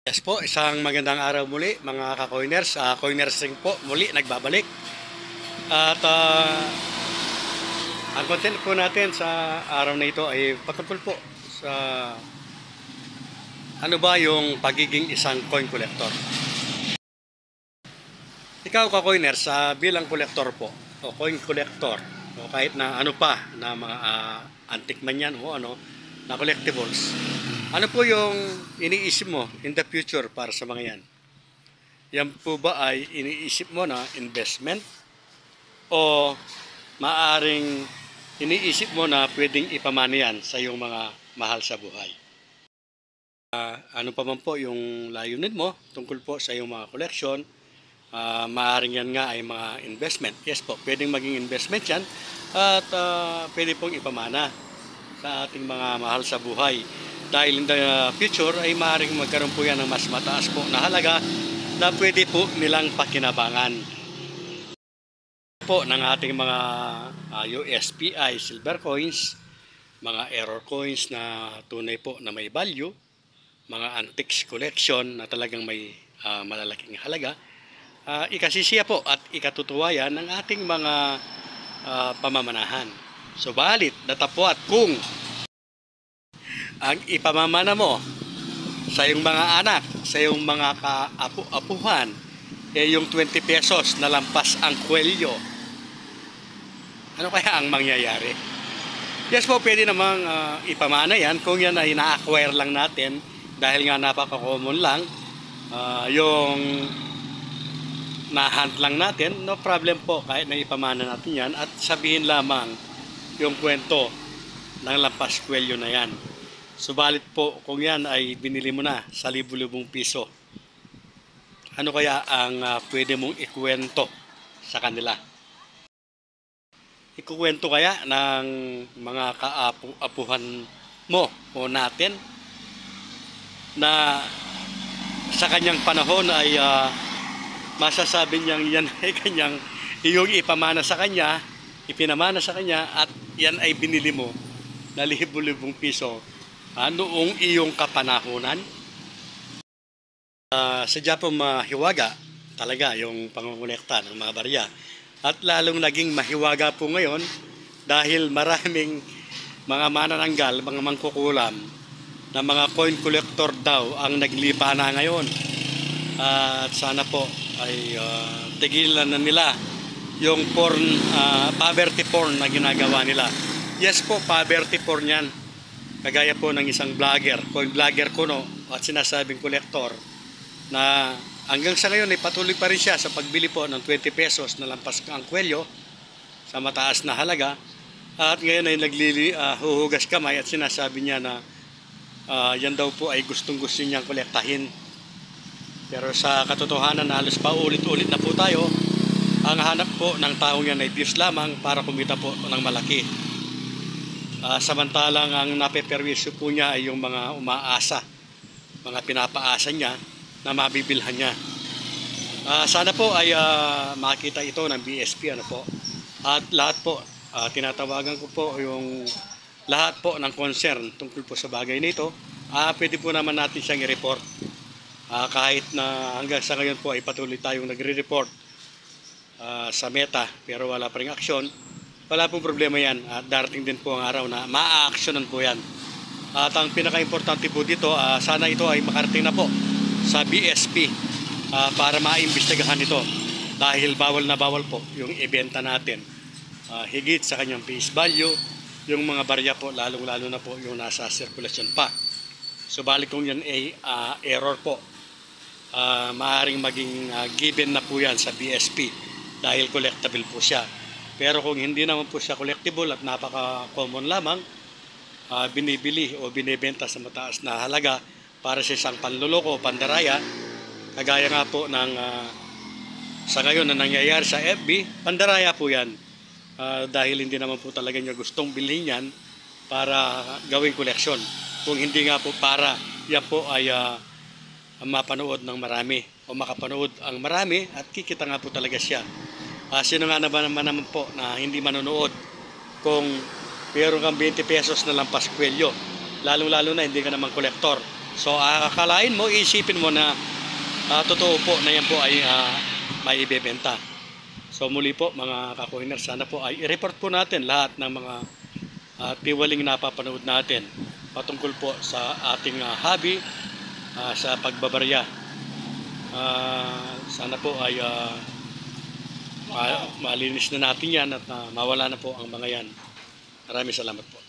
Yes po, isang magandang araw muli mga ka-coiners. Coinersing po muli nagbabalik. At ang content po natin sa araw na ito ay patungkol po sa ano ba yung pagiging isang coin collector. Ikaw ka-coiners, bilang collector po o coin collector o kahit na ano pa na mga antique man yan o ano na collectibles. Ano po yung iniisip mo in the future para sa mga yan? Yan po ba ay iniisip mo na investment o maaring iniisip mo na pwedeng ipamana yan sa iyong mga mahal sa buhay? Ano pa man po yung layunin mo tungkol po sa iyong mga collection, maaring yan nga ay mga investment. Yes po, pwedeng maging investment yan at pwede pong ipamana sa ating mga mahal sa buhay. Dahil in the future ay maaaring magkaroon po yan ng mas mataas po na halaga na pwede po nilang pakinabangan po ng ating mga USPI silver coins, mga error coins na tunay po na may value, mga antiques collection na talagang may malalaking halaga. Ikasisiya po at ikatutuwayan ng ating mga pamamanahan. Subalit, datapwat kung ang ipamamana mo sa iyong mga anak, sa iyong mga kaapu-apuhan, yung 20 pesos na lampas ang kwelyo, ano kaya ang mangyayari? Yes po, pwede namang ipamana yan kung yan ay na-acquire lang natin dahil nga napaka-common lang yung na-hunt lang natin, no problem po kahit na ipamana natin yan at sabihin lamang yung kwento ng lampas kwelyo na yan. Subalit po kung yan ay binili mo na sa libu-libong piso, ano kaya ang pwede mong ikwento sa kanila? Ikukwento kaya ng mga kaapu-apuhan mo o natin na sa kanyang panahon ay masasabi niyang yan ay kanyang iyong ipamana sa kanya, ipinamana sa kanya at yan ay binili mo na libu-libong piso noong iyong kapanahunan? Sadya po mahiwaga talaga yung pangongolekta ng mga barya. At lalong naging mahiwaga po ngayon dahil maraming mga manananggal, mga mangkukulam na mga coin collector daw ang naglipa na ngayon. At sana po ay tigilan na nila yung porn, poverty porn na ginagawa nila. Yes po, poverty porn yan. Kagaya po ng isang vlogger, coin vlogger kuno at sinasabing collector na hanggang sa ngayon ay patuloy pa rin siya sa pagbili po ng 20 pesos na lampas ang kwelyo sa mataas na halaga. At ngayon ay huhugas kamay at sinasabi niya na yan daw po ay gustong-gusto niyang kolektahin. Pero sa katotohanan, halos pa ulit-ulit na po tayo. Ang hanap po ng taong yan ay views lamang para kumita po ng malaki. Samantalang ang napeperwisyo po niya ay yung mga umaasa, mga pinapaasa niya na mabibilhan niya. Sana po ay makita ito ng BSP ano po. At lahat po, tinatawagan ko po yung lahat po ng concern tungkol po sa bagay nito. Pwede po naman natin siyang i-report. Kahit na hanggang sa ngayon po ay patuloy tayong nagre-report sa Meta pero wala pa ring aksyon. Wala pong problema yan at darating din po ang araw na maa-actionan po yan. At ang pinaka-importante po dito, sana ito ay makarating na po sa BSP para maimbestigahan ito. Dahil bawal na bawal po yung ibenta natin. Higit sa kanyang face value, yung mga barya po, lalong-lalo na po yung nasa circulation pa. Subalit kung yan ay error po, maaaring maging given na po yan sa BSP dahil collectible po siya. Pero kung hindi naman po siya collectible at napaka-common lamang, binibili o binibenta sa mataas na halaga para sa isang panluloko o pandaraya, kagaya nga po ng sa ngayon na nangyayari sa FB, pandaraya po yan. Dahil hindi naman po talaga niya gustong bilhin yan para gawing koleksyon. Kung hindi nga po para yan po ay mapanood ng marami o makapanood ang marami at kikita nga po talaga siya. Sino nga naman po na hindi manonood kung mayroon kang 20 pesos na lampas kwelyo, lalong-lalo na hindi ka naman kolektor So akalain mo, isipin mo na totoo po na yan po ay may ibebenta. So muli po mga ka-coiner, sana po ay i-report po natin lahat ng mga tiwaling napapanood natin patungkol po sa ating hobby sa pagbabarya. Sana po ay malinis na natin yan at mawala na po ang mga yan. Maraming salamat po.